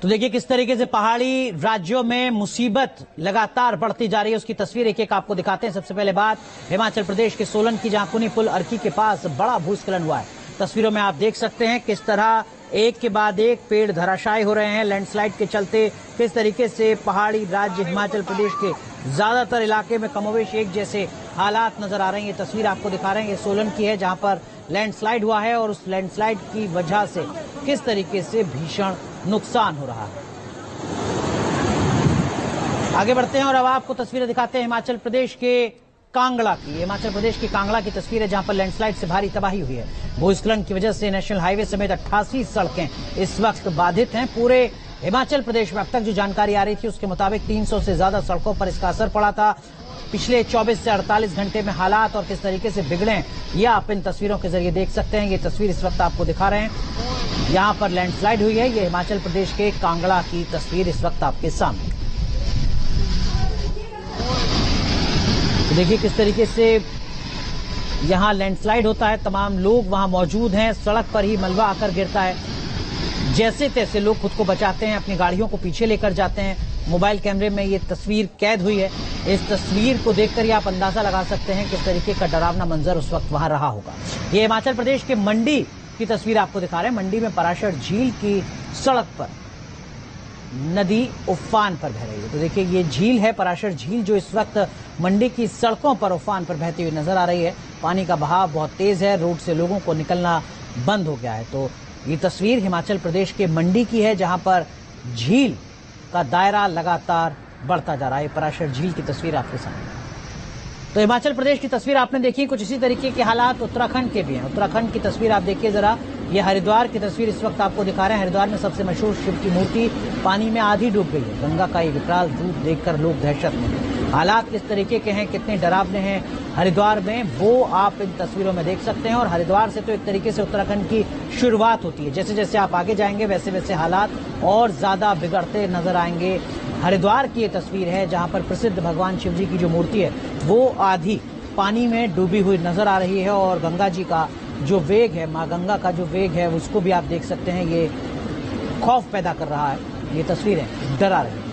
तो देखिए किस तरीके से पहाड़ी राज्यों में मुसीबत लगातार बढ़ती जा रही है, उसकी तस्वीर एक एक आपको दिखाते हैं। सबसे पहले बात हिमाचल प्रदेश के सोलन की, जहां कुनी पुल अर्की के पास बड़ा भूस्खलन हुआ है। तस्वीरों में आप देख सकते हैं किस तरह एक के बाद एक पेड़ धराशायी हो रहे हैं लैंडस्लाइड के चलते। किस तरीके से पहाड़ी राज्य हिमाचल प्रदेश के ज्यादातर इलाके में कमोवेश एक जैसे हालात नजर आ रहे हैं। ये तस्वीर आपको दिखा रहे हैं, ये सोलन की है जहां पर लैंडस्लाइड हुआ है और उस लैंडस्लाइड की वजह से किस तरीके से भीषण नुकसान हो रहा है। आगे बढ़ते हैं और अब आपको तस्वीरें दिखाते हैं हिमाचल प्रदेश के कांगड़ा की। हिमाचल प्रदेश की कांगड़ा की तस्वीर है जहां पर लैंडस्लाइड से भारी तबाही हुई है। भूस्खलन की वजह से नेशनल हाईवे समेत 88 सड़कें इस वक्त बाधित हैं। पूरे हिमाचल प्रदेश में अब तक जो जानकारी आ रही थी उसके मुताबिक 300 से ज्यादा सड़कों पर इसका असर पड़ा था। पिछले 24 से 48 घंटे में हालात और किस तरीके से बिगड़े ये आप इन तस्वीरों के जरिए देख सकते हैं। ये तस्वीर इस वक्त आपको दिखा रहे हैं, यहां पर लैंडस्लाइड हुई है। ये हिमाचल प्रदेश के कांगड़ा की तस्वीर इस वक्त आपके सामने। तो देखिए किस तरीके से यहां लैंडस्लाइड होता है, तमाम लोग वहां मौजूद हैं, सड़क पर ही मलबा आकर गिरता है। जैसे तैसे लोग खुद को बचाते हैं, अपनी गाड़ियों को पीछे लेकर जाते हैं। मोबाइल कैमरे में ये तस्वीर कैद हुई है। इस तस्वीर को देखकर ही आप अंदाजा लगा सकते हैं किस तरीके का डरावना मंजर उस वक्त वहां रहा होगा। ये हिमाचल प्रदेश के मंडी की तस्वीर आपको दिखा रहे हैं। मंडी में पराशर झील की सड़क पर नदी उफान पर बह रही है। तो देखिए ये झील है पराशर झील, जो इस वक्त मंडी की सड़कों पर उफान पर बहती हुई नजर आ रही है। पानी का बहाव बहुत तेज है, रोड से लोगों को निकलना बंद हो गया है। तो ये तस्वीर हिमाचल प्रदेश के मंडी की है जहां पर झील का दायरा लगातार बढ़ता जा रहा है। पराशर झील की तस्वीर आपके सामने। तो हिमाचल प्रदेश की तस्वीर आपने देखी, कुछ इसी तरीके के हालात उत्तराखंड के भी हैं। उत्तराखंड की तस्वीर आप देखिए जरा, ये हरिद्वार की तस्वीर इस वक्त आपको दिखा रहे हैं। हरिद्वार में सबसे मशहूर शिव की मूर्ति पानी में आधी डूब गई है। गंगा का ये विकराल रूप देखकर लोग दहशत में। हालात किस तरीके के हैं, कितने डरावने हैं हरिद्वार में, वो आप इन तस्वीरों में देख सकते हैं। और हरिद्वार से तो एक तरीके से उत्तराखंड की शुरुआत होती है। जैसे जैसे आप आगे जाएंगे वैसे वैसे हालात और ज्यादा बिगड़ते नजर आएंगे। हरिद्वार की ये तस्वीर है जहां पर प्रसिद्ध भगवान शिव जी की जो मूर्ति है वो आधी पानी में डूबी हुई नजर आ रही है। और गंगा जी का जो वेग है, माँ गंगा का जो वेग है, उसको भी आप देख सकते हैं। ये खौफ पैदा कर रहा है, ये तस्वीरें डरा रही है।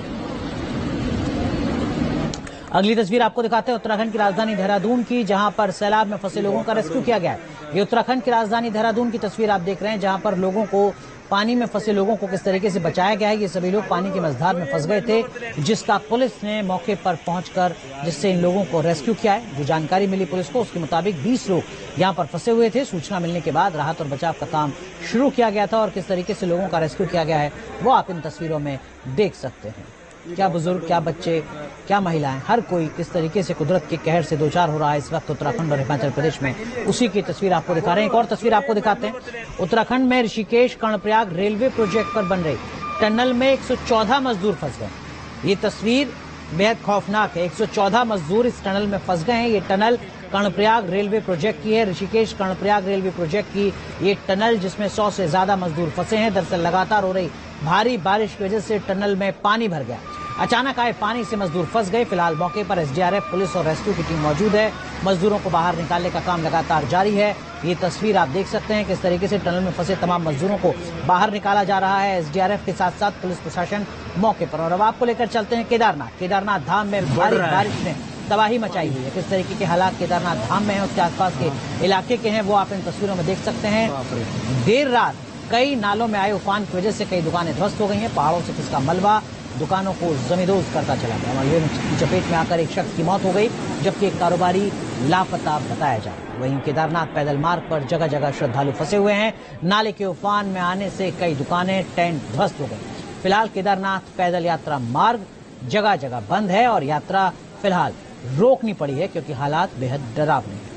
अगली तस्वीर आपको दिखाते हैं उत्तराखंड की राजधानी देहरादून की, जहां पर सैलाब में फंसे लोगों का रेस्क्यू किया गया है। ये उत्तराखंड की राजधानी देहरादून की तस्वीर आप देख रहे हैं जहां पर लोगों को, पानी में फंसे लोगों को किस तरीके से बचाया गया है। ये सभी लोग पानी की मझधार में फंस गए थे, जिसका पुलिस ने मौके पर पहुंचकर जिससे इन लोगों को रेस्क्यू किया है। जो जानकारी मिली पुलिस को उसके मुताबिक 20 लोग यहां पर फंसे हुए थे। सूचना मिलने के बाद राहत और बचाव का काम शुरू किया गया था और किस तरीके से लोगों का रेस्क्यू किया गया है वो आप इन तस्वीरों में देख सकते हैं। क्या बुजुर्ग, क्या बच्चे, क्या महिलाएं, हर कोई किस तरीके से कुदरत के कहर से दोचार हो रहा है इस वक्त उत्तराखंड और हिमाचल प्रदेश में, उसी की तस्वीर आपको दिखा रहे हैं। एक और तस्वीर आपको दिखाते हैं। उत्तराखंड में ऋषिकेश कर्णप्रयाग रेलवे प्रोजेक्ट पर बन रही टनल में 114 मजदूर फंस गए। ये तस्वीर बेहद खौफनाक है। 114 मजदूर इस टनल में फंस गए हैं। ये टनल कर्णप्रयाग रेलवे प्रोजेक्ट की है, ऋषिकेश कर्णप्रयाग रेलवे प्रोजेक्ट की ये टनल, जिसमें 100 से ज्यादा मजदूर फंसे हैं। दरअसल लगातार हो रही भारी बारिश की वजह से टनल में पानी भर गया। अचानक आए पानी से मजदूर फंस गए। फिलहाल मौके पर एसडीआरएफ, पुलिस और रेस्क्यू की टीम मौजूद है। मजदूरों को बाहर निकालने का काम लगातार जारी है। ये तस्वीर आप देख सकते हैं किस तरीके से टनल में फंसे तमाम मजदूरों को बाहर निकाला जा रहा है। एसडीआरएफ के साथ साथ पुलिस प्रशासन मौके पर। और अब आपको लेकर चलते हैं केदारनाथ धाम में भारी बारिश ने तबाही मचाई हुई है। किस तरीके के हालात केदारनाथ धाम में है, उसके आसपास के इलाके के हैं, वो आप इन तस्वीरों में देख सकते हैं। देर रात कई नालों में आए उफान की वजह से कई दुकानें ध्वस्त हो गई हैं। पहाड़ों से खिसका मलबा दुकानों को जमींदोज करता चला गया। मलबे की चपेट में आकर एक शख्स की मौत हो गई, जबकि एक कारोबारी लापता बताया जा रहा है। वहीं केदारनाथ पैदल मार्ग पर जगह जगह श्रद्धालु फंसे हुए हैं। नाले के उफान में आने से कई दुकानें, टेंट ध्वस्त हो गई। फिलहाल केदारनाथ पैदल यात्रा मार्ग जगह जगह बंद है और यात्रा फिलहाल रोकनी पड़ी है क्योंकि हालात बेहद डरावने हैं।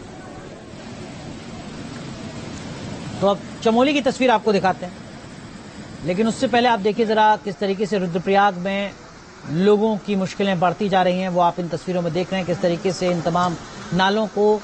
तो अब चमोली की तस्वीर आपको दिखाते हैं, लेकिन उससे पहले आप देखिए जरा किस तरीके से रुद्रप्रयाग में लोगों की मुश्किलें बढ़ती जा रही हैं, वो आप इन तस्वीरों में देख रहे हैं। किस तरीके से इन तमाम नालों को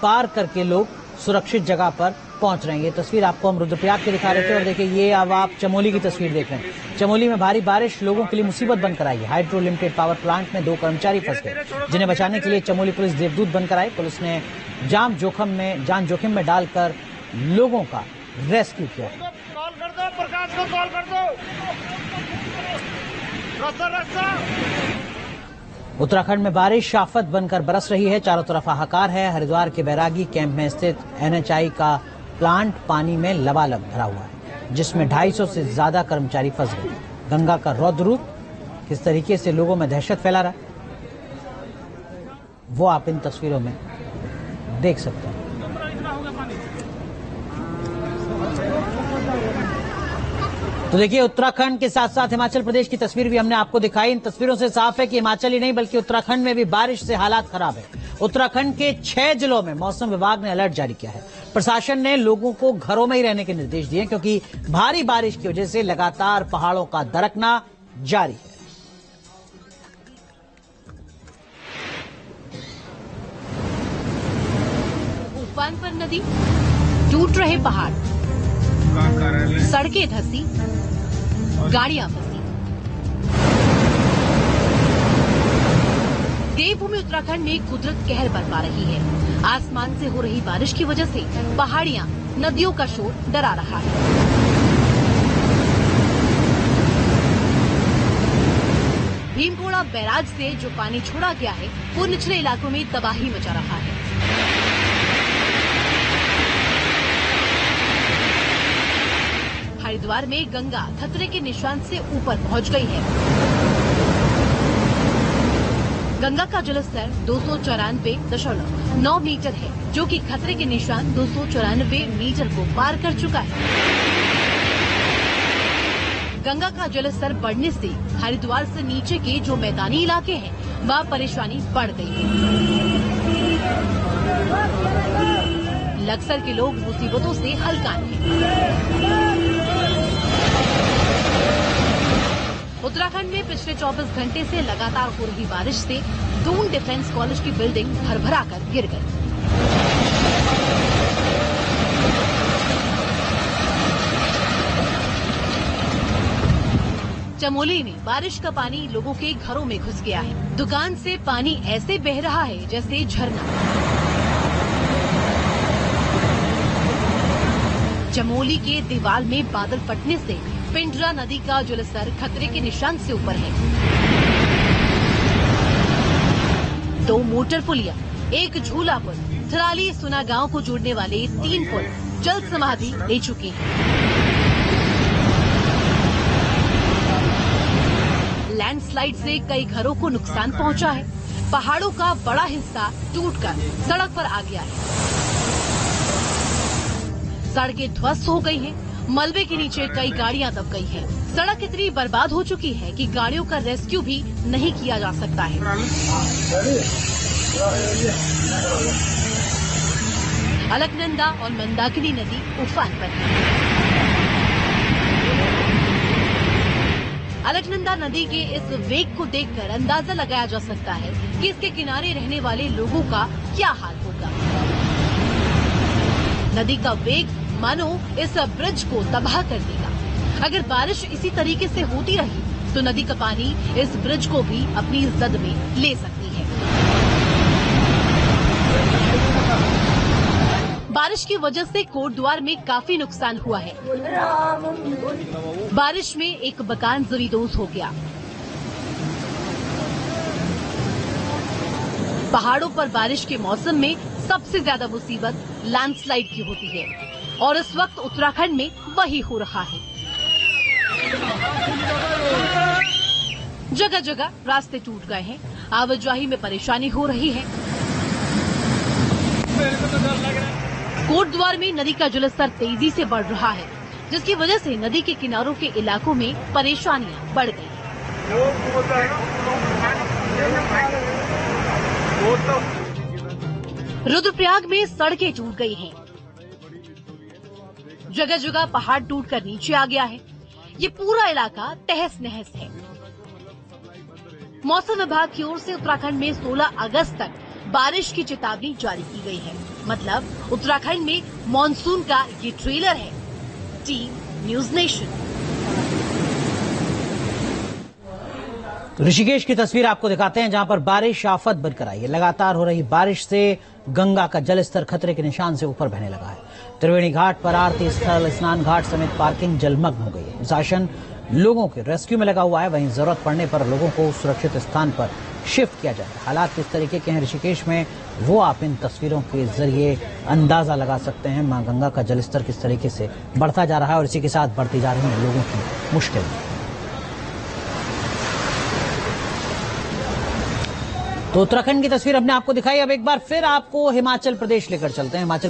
पार करके लोग सुरक्षित जगह पर पहुंच रहे हैं। ये तस्वीर आपको हम रुद्रप्रयाग के दिखा रहे थे और देखिए ये अब आप चमोली की तस्वीर देख रहे हैं। चमोली में भारी बारिश लोगों के लिए मुसीबत बनकर आई है। हाइड्रो लिमिटेड पावर प्लांट में 2 कर्मचारी फंस गए, जिन्हें बचाने के लिए चमोली पुलिस देवदूत बनकर आई। पुलिस ने जान जोखिम में डालकर लोगों का रेस्क्यू किया। प्रकाश को कॉल कर दो। रास्ता उत्तराखंड में बारिश आफत बनकर बरस रही है। चारों तरफ हाहाकार है। हरिद्वार के बैरागी कैंप में स्थित NHI का प्लांट पानी में लबालब भरा हुआ है, जिसमें 250 से ज्यादा कर्मचारी फंस गए। गंगा का रौद्र रूप किस तरीके से लोगों में दहशत फैला रहा है, वो आप इन तस्वीरों में देख सकते हैं। तो देखिए, उत्तराखंड के साथ साथ हिमाचल प्रदेश की तस्वीर भी हमने आपको दिखाई। इन तस्वीरों से साफ है कि हिमाचल ही नहीं बल्कि उत्तराखंड में भी बारिश से हालात खराब है। उत्तराखंड के 6 जिलों में मौसम विभाग ने अलर्ट जारी किया है। प्रशासन ने लोगों को घरों में ही रहने के निर्देश दिए, क्योंकि भारी बारिश की वजह से लगातार पहाड़ों का दरकना जारी है। उफान पर नदी, टूट रहे पहाड़, सड़कें धंसी, गाड़ियां फंसी। देवभूमि उत्तराखंड में कुदरत कहर बरपा रही है। आसमान से हो रही बारिश की वजह से पहाड़ियां, नदियों का शोर डरा रहा है। भीमघोड़ा बैराज से जो पानी छोड़ा गया है, वो निचले इलाकों में तबाही मचा रहा है। हरिद्वार में गंगा खतरे के निशान से ऊपर पहुंच गई है। गंगा का जलस्तर 294.9 मीटर है, जो कि खतरे के निशान 294 मीटर को पार कर चुका है। गंगा का जलस्तर बढ़ने से हरिद्वार से नीचे के जो मैदानी इलाके हैं, वहाँ परेशानी बढ़ गई है। लक्सर के लोग मुसीबतों से हलकान हैं। उत्तराखंड में पिछले 24 घंटे से लगातार हो रही बारिश से दून डिफेंस कॉलेज की बिल्डिंग भरभरा कर गिर गई। चमोली में बारिश का पानी लोगों के घरों में घुस गया है। दुकान से पानी ऐसे बह रहा है जैसे झरना। चमोली के दीवाल में बादल फटने से पिंडरा नदी का जलस्तर खतरे के निशान से ऊपर है। 2 मोटर पुलिया, एक झूला पुल, थराली सुना गांव को जोड़ने वाले 3 पुल जल समाधि ले चुके हैं। लैंडस्लाइड से कई घरों को नुकसान पहुंचा है। पहाड़ों का बड़ा हिस्सा टूटकर सड़क पर आ गया है। सड़कें ध्वस्त हो गई हैं। मलबे के नीचे कई गाड़ियां दब गई हैं। सड़क इतनी बर्बाद हो चुकी है कि गाड़ियों का रेस्क्यू भी नहीं किया जा सकता है। अलकनंदा और मंदाकिनी नदी उफान पर है। अलकनंदा नदी के इस वेग को देखकर अंदाजा लगाया जा सकता है कि इसके किनारे रहने वाले लोगों का क्या हाल होगा। नदी का वेग मानो इस ब्रिज को तबाह कर देगा। अगर बारिश इसी तरीके से होती रही तो नदी का पानी इस ब्रिज को भी अपनी जद में ले सकती है। बारिश की वजह से कोटद्वार में काफी नुकसान हुआ है। बारिश में एक मकान जमींदोज हो गया। पहाड़ों पर बारिश के मौसम में सबसे ज्यादा मुसीबत लैंडस्लाइड की होती है, और इस वक्त उत्तराखंड में वही हो रहा है। जगह जगह रास्ते टूट गए हैं। आवाजाही में परेशानी हो रही है। कोटद्वार में नदी का जलस्तर तेजी से बढ़ रहा है, जिसकी वजह से नदी के किनारों के इलाकों में परेशानियां बढ़ गई। रुद्रप्रयाग में सड़कें टूट गई हैं। जगह जगह पहाड़ टूटकर नीचे आ गया है। ये पूरा इलाका तहस नहस है। मौसम विभाग की ओर से उत्तराखंड में 16 अगस्त तक बारिश की चेतावनी जारी की गई है। मतलब उत्तराखंड में मॉनसून का ये ट्रेलर है। Team news nation. ऋषिकेश की तस्वीर आपको दिखाते हैं, जहां पर बारिश आफत बनकर आई है। लगातार हो रही बारिश से गंगा का जलस्तर खतरे के निशान से ऊपर बहने लगा है। त्रिवेणी घाट पर आरती स्थल, स्नान घाट समेत पार्किंग जलमग्न हो गई है। प्रशासन लोगों के रेस्क्यू में लगा हुआ है। वहीं जरूरत पड़ने पर लोगों को सुरक्षित स्थान पर शिफ्ट किया जाएगा। हालात किस तरीके के हैं ऋषिकेश में, वो आप इन तस्वीरों के जरिए अंदाजा लगा सकते हैं। मां गंगा का जलस्तर किस तरीके से बढ़ता जा रहा है और इसी के साथ बढ़ती जा रही है लोगों की मुश्किल। तो उत्तराखंड की तस्वीर हमने आपको दिखाई। अब एक बार फिर आपको हिमाचल प्रदेश लेकर चलते हैं। हिमाचल